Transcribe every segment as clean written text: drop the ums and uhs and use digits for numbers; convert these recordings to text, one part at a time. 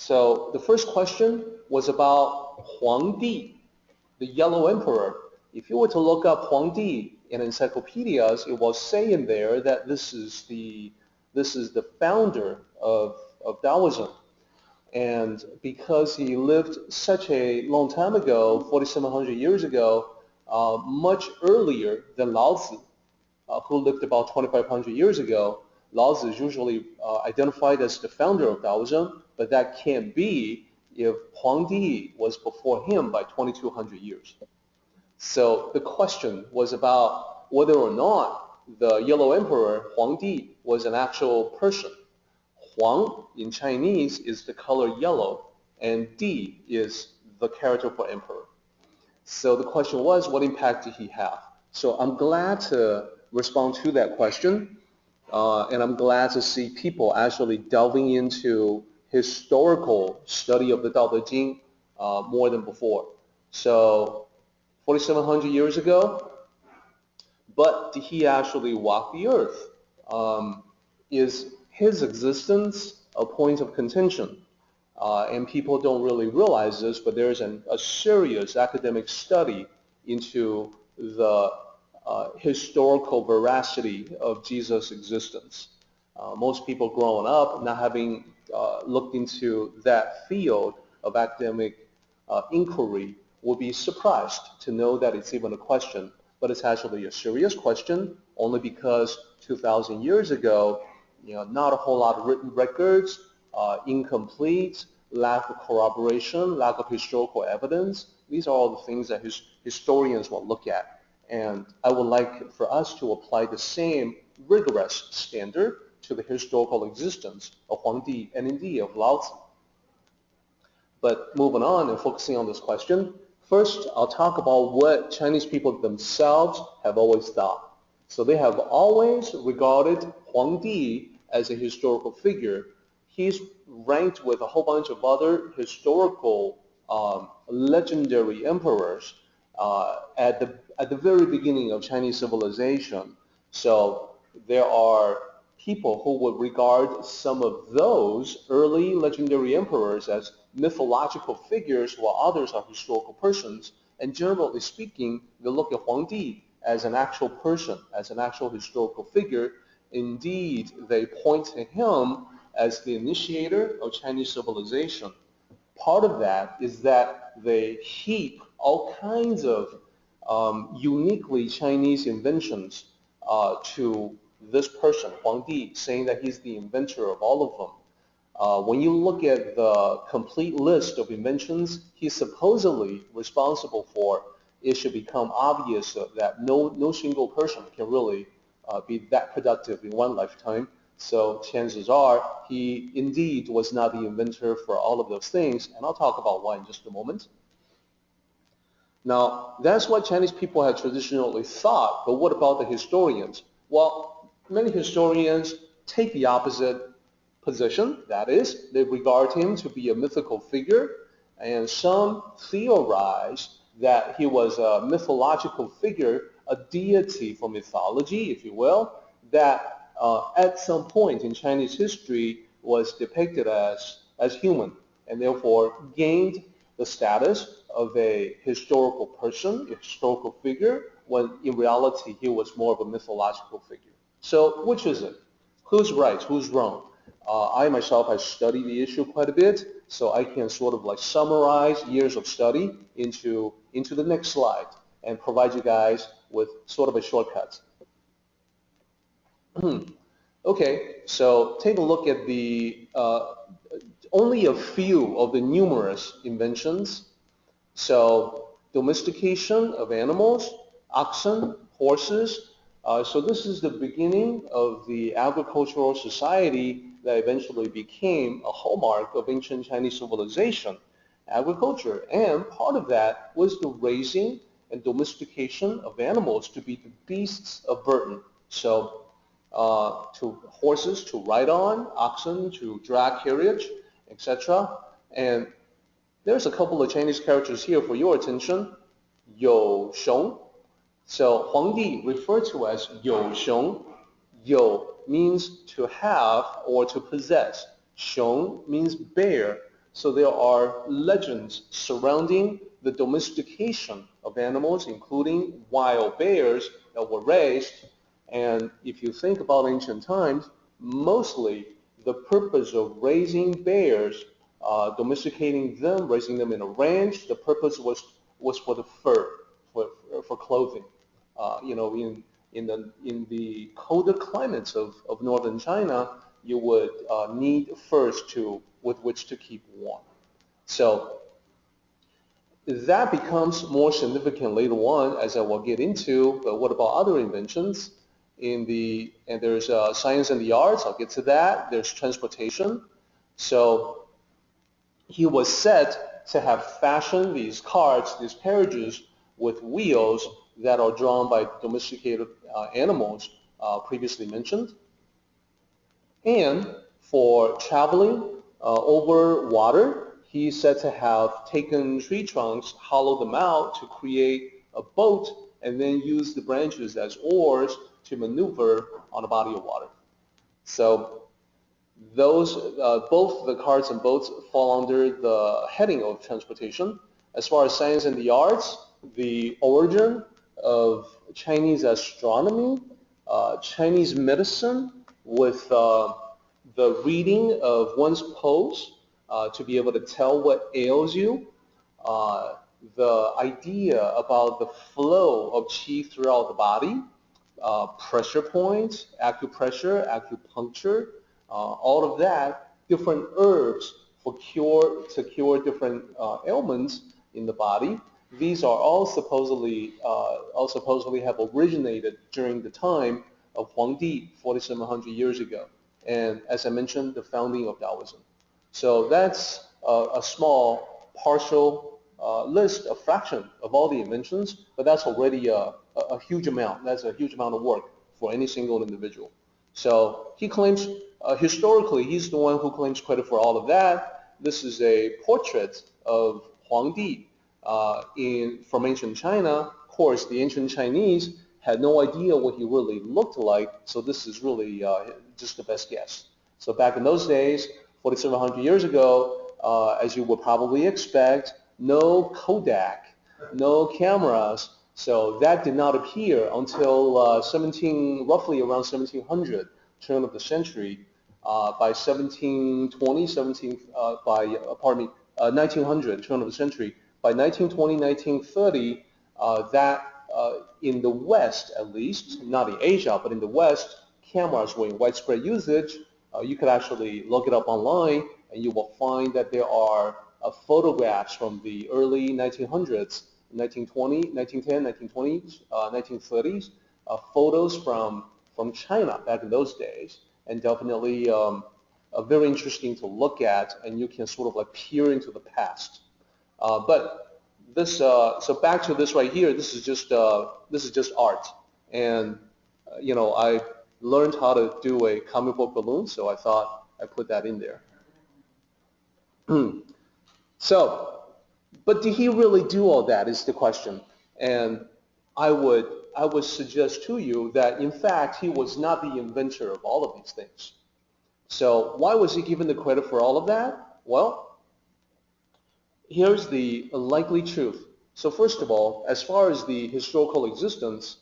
So the first question was about Huang Di, the yellow emperor. If you were to look up Huang Di in encyclopedias, it will say in there that this is the founder of Taoism. And because he lived such a long time ago, 4,700 years ago, much earlier than Lao Tzu, who lived about 2,500 years ago, Lao Tzu is usually identified as the founder of Taoism, but that can't be if Huang Di was before him by 2,200 years. So the question was about whether or not the yellow emperor, Huang Di, was an actual person. Huang in Chinese is the color yellow, and Di is the character for emperor. So the question was, what impact did he have? So I'm glad to respond to that question, and I'm glad to see people actually delving into historical study of the Tao Te Ching more than before. So 4,700 years ago, but did he actually walk the earth? Is his existence a point of contention? And people don't really realize this, but there's a serious academic study into the historical veracity of Jesus' existence. Most people growing up not having looked into that field of academic inquiry will be surprised to know that it's even a question, but it's actually a serious question only because 2,000 years ago, not a whole lot of written records, incomplete, lack of corroboration, lack of historical evidence. These are all the things that historians will look at. And I would like for us to apply the same rigorous standard to the historical existence of Huang Di and indeed of Lao Tzu. But moving on and focusing on this question, first I'll talk about what Chinese people themselves have always thought. So they have always regarded Huang Di as a historical figure. He's ranked with a whole bunch of other historical legendary emperors at the very beginning of Chinese civilization. So there are people who would regard some of those early legendary emperors as mythological figures, while others are historical persons. And generally speaking, they look at Huang Di as an actual person, as an actual historical figure. Indeed, they point to him as the initiator of Chinese civilization. Part of that is that they heap all kinds of uniquely Chinese inventions to this person, Huang Di, saying that he's the inventor of all of them. When you look at the complete list of inventions he's supposedly responsible for, it should become obvious that no single person can really be that productive in one lifetime. So chances are he indeed was not the inventor for all of those things, and I'll talk about why in just a moment. Now, that's what Chinese people have traditionally thought, but what about the historians? Well, many historians take the opposite position. That is, they regard him to be a mythical figure, and some theorize that he was a mythological figure, a deity from mythology, if you will, that at some point in Chinese history was depicted as human, and therefore gained the status of a historical person, a historical figure, when in reality he was more of a mythological figure. So which is it? Who's right? Who's wrong? I myself have studied the issue quite a bit, so I can sort of like summarize years of study into the next slide and provide you guys with sort of a shortcut. Okay, so take a look at the only a few of the numerous inventions. So domestication of animals, oxen, horses. So this is the beginning of the agricultural society that eventually became a hallmark of ancient Chinese civilization, agriculture. And part of that was the raising and domestication of animals to be the beasts of burden. So to horses to ride on, oxen to drag carriage, etc. And there's a couple of Chinese characters here for your attention. You Xiong. So Huang Di referred to as You Xiong. You means to have or to possess. Xiong means bear. So there are legends surrounding the domestication of animals, including wild bears that were raised. And if you think about ancient times, mostly the purpose of raising bears, domesticating them, raising them in a ranch, the purpose was for the fur, for clothing. In the colder climates of northern China, you would need furs with which to keep warm. So that becomes more significant later on, as I will get into. But what about other inventions? And there's science and the arts. I'll get to that. There's transportation. So he was said to have fashioned these carts, these carriages with wheels that are drawn by domesticated animals previously mentioned. And for traveling over water, he's said to have taken tree trunks, hollowed them out to create a boat, and then use the branches as oars to maneuver on a body of water. So those, both the carts and boats fall under the heading of transportation. As far as science and the arts, the origin of Chinese astronomy, Chinese medicine with the reading of one's pulse to be able to tell what ails you, the idea about the flow of qi throughout the body, pressure points, acupressure, acupuncture, all of that, different herbs to cure different ailments in the body. These are all supposedly have originated during the time of Huang 4,700 years ago. And as I mentioned, the founding of Taoism. So that's a small partial list, a fraction of all the inventions, but that's already a huge amount. That's a huge amount of work for any single individual. So he claims, historically, he's the one who claims credit for all of that. This is a portrait of Huang from ancient China. Of course, the ancient Chinese had no idea what he really looked like, so this is really just the best guess. So back in those days, 4,700 years ago, as you would probably expect, no Kodak, no cameras, so that did not appear until roughly around 1700, turn of the century. By 1900, turn of the century. By 1920, 1930, in the West at least, not in Asia, but in the West, cameras were in widespread usage. You could actually look it up online, and you will find that there are photographs from the early 1900s, 1920, 1910, 1920s, 1930s, photos from China back in those days, and definitely very interesting to look at, and you can sort of like peer into the past. But this, so back to this right here. This is just art, and I learned how to do a comic book balloon, so I thought I'd put that in there. So, but did he really do all that is the question, and I would suggest to you that in fact he was not the inventor of all of these things. So why was he given the credit for all of that? Well, here's the likely truth. So first of all, as far as the historical existence,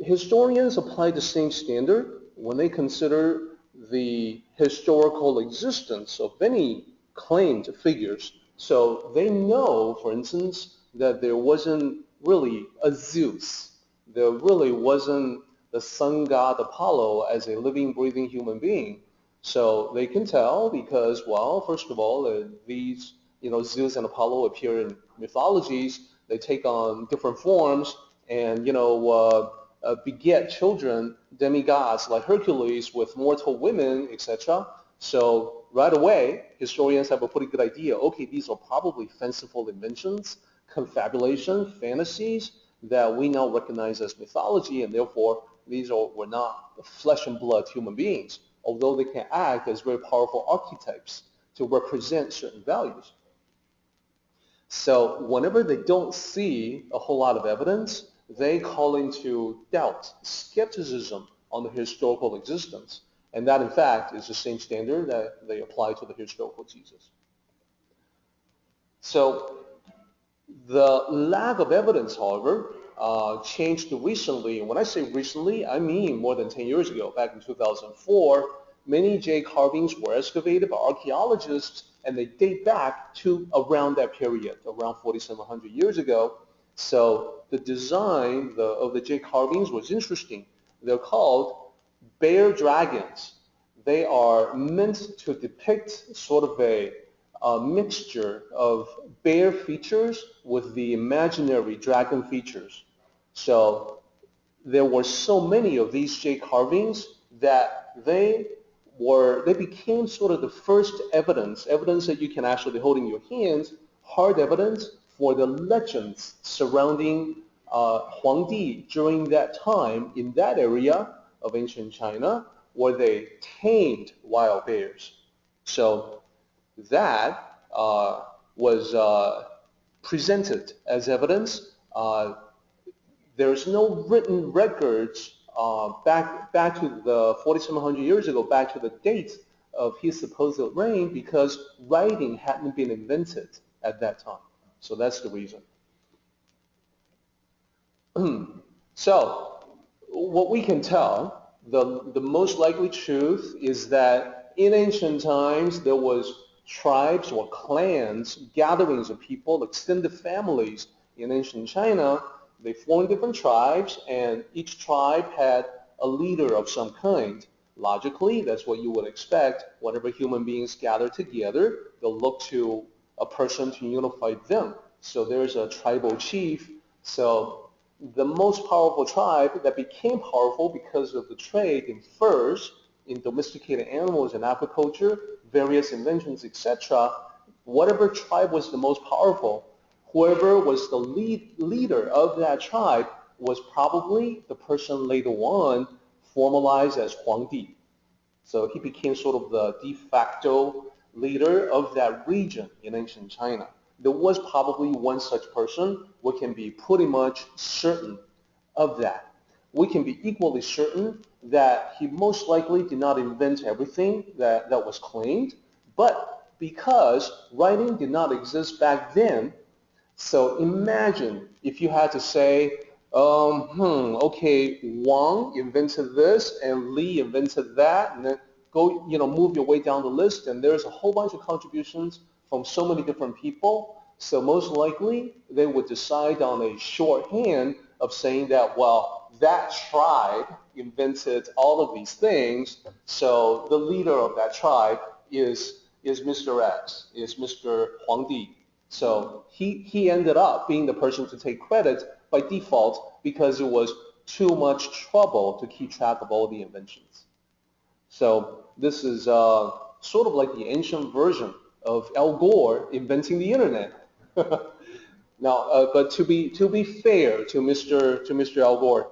historians apply the same standard when they consider the historical existence of any claimed figures. So they know, for instance, that there wasn't really a Zeus. There really wasn't the sun god Apollo as a living, breathing human being. So they can tell because, well, first of all, these, Zeus and Apollo appear in mythologies. They take on different forms and, beget children, demigods like Hercules with mortal women, etc. So right away, historians have a pretty good idea. Okay, these are probably fanciful inventions, confabulation, fantasies that we now recognize as mythology, and therefore were not flesh and blood human beings, although they can act as very powerful archetypes to represent certain values. So whenever they don't see a whole lot of evidence, they call into doubt, skepticism on the historical existence. And that, in fact, is the same standard that they apply to the historical Jesus. So the lack of evidence, however, changed recently. And when I say recently, I mean more than 10 years ago. Back in 2004, many jade carvings were excavated by archaeologists, and they date back to around that period, around 4,700 years ago. So the design of the jade carvings was interesting. They're called bear dragons. They are meant to depict sort of a mixture of bear features with the imaginary dragon features. So there were so many of these jade carvings that they became sort of the first evidence that you can actually hold in your hands, hard evidence for the legends surrounding Huang during that time in that area of ancient China where they tamed wild bears. So that was presented as evidence. There's no written records back to the 4,700 years ago, back to the date of his supposed reign, because writing hadn't been invented at that time. So that's the reason. So what we can tell, the most likely truth is that in ancient times there was tribes or clans, gatherings of people, extended families in ancient China. They formed different tribes, and each tribe had a leader of some kind. Logically, that's what you would expect. Whenever human beings gather together, they'll look to a person to unify them. So there's a tribal chief. So the most powerful tribe that became powerful because of the trade in furs, in domesticated animals and agriculture, various inventions, etc., whatever tribe was the most powerful, whoever was the leader of that tribe was probably the person later on formalized as Huang. So he became sort of the de facto leader of that region in ancient China. There was probably one such person. We can be pretty much certain of that. We can be equally certain that he most likely did not invent everything that was claimed, but because writing did not exist back then, so imagine if you had to say, okay, Wang invented this and Li invented that, and then go, move your way down the list, and there's a whole bunch of contributions from so many different people. So most likely they would decide on a shorthand of saying that, well, that tribe invented all of these things, so the leader of that tribe is Mr. X, is Mr. Huang. So he ended up being the person to take credit by default because it was too much trouble to keep track of all the inventions. So this is sort of like the ancient version of Al Gore inventing the internet. Now, but to be fair to Mr. Al Gore,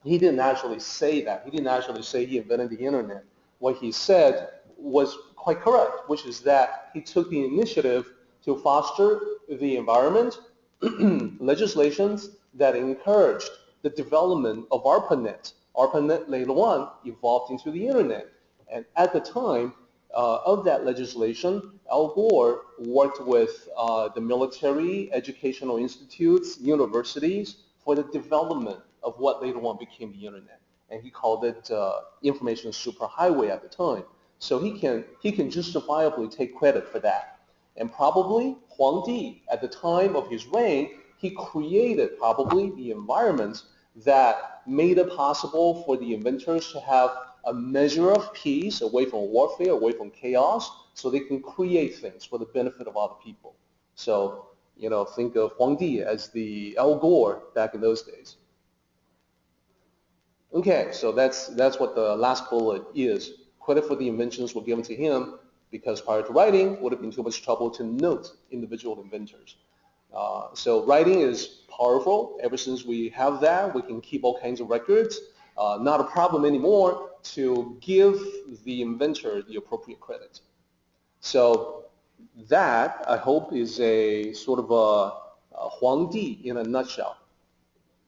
he didn't actually say that. He didn't actually say he invented the internet. What he said was quite correct, which is that he took the initiative to foster the environment, legislations that encouraged the development of ARPANET. ARPANET later on evolved into the internet. And at the time of that legislation, Al Gore worked with the military, educational institutes, universities for the development of what later on became the internet. And he called it information superhighway at the time. So he can justifiably take credit for that. And probably Huang at the time of his reign, he created probably the environment that made it possible for the inventors to have a measure of peace, away from warfare, away from chaos, so they can create things for the benefit of other people. So, think of Huang as the Al Gore back in those days. Okay, so that's what the last bullet is. Credit for the inventions were given to him because prior to writing, it would have been too much trouble to note individual inventors. So writing is powerful. Ever since we have that, we can keep all kinds of records. Not a problem anymore to give the inventor the appropriate credit. So that, I hope, is a sort of a Huang in a nutshell.